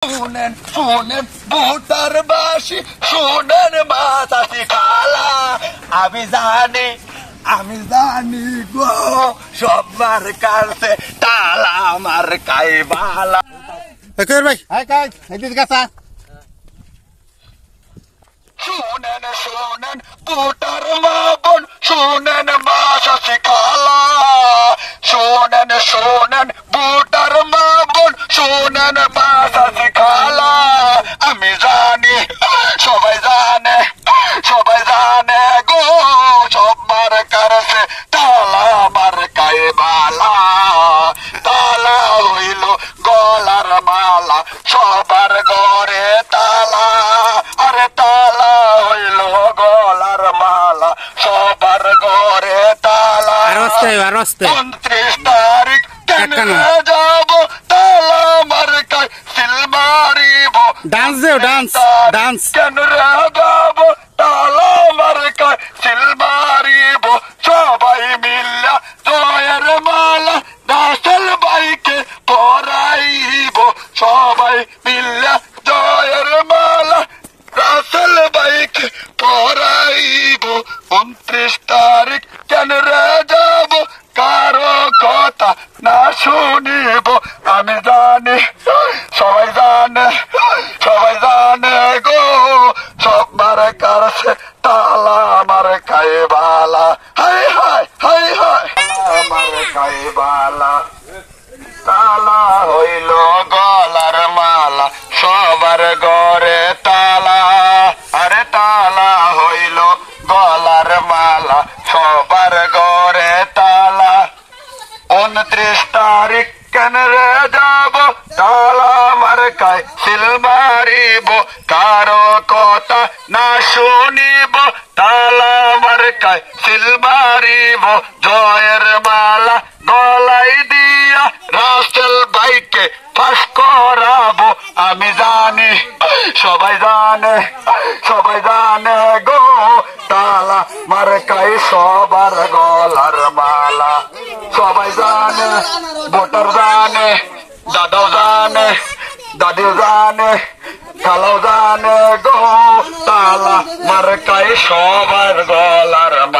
শুনেন শুনেন ভোটার বাসী শুনেন মাতাতি খালা আমি জানি গো সবার কাছে তালা আমার কাইবালা ভাই শুনেন শুনেন ভোটার মা বোন শুনেন মাতাতি খালা শুনেন শুনেন ভোটার মা বোন শুনেন মাতাতি খালা আমি জানি সবাই জানে গো সবার কাছে তালা আমার কাইবালা তালা হইল গলার মালা সবার ঘরে তালা আরে তালা হইল গলার মালা সবার ঘরে তালা 29 তারিখ কেন যাব তালা আমার কাই সিল মারিব ডান্স কেন যাব তালা আমার কাই সিল মারিব সবাই মিল্লা জয়ের মালা রাসেল বাইকে পরাইব সবাই মিল্লা জয়ের মালা রাসেল বাইকে পরাইব 29 তারিখ কেন যাব কারো কথা না শুনিব আমি জানি সবাই জানে গো সবার কাছে তালা আমার কাইবালা হাই আমার কাইবালা তালা হইল গলার মালা সবার ঘরে তালা আরে তালা হইল গলার মালা সবার ঘরে তালা 29 তারিখ কেন যাব তালা আমার কাই সিল মারিব কারো কথা না শুনিব তালা আমার কাই সিল মারিব জয়ের মালা গলাই দিয়া রাসেল বাইকে ফাঁস করাবো আমি জানি সবাই জানে গো তালা মার্কাই সবার গলার মালা সবাই জানে ভোটার জানে দাদাও জানে দাদিও জানে খালাও জানে গো তালা মার্কাই সবার গলার মালা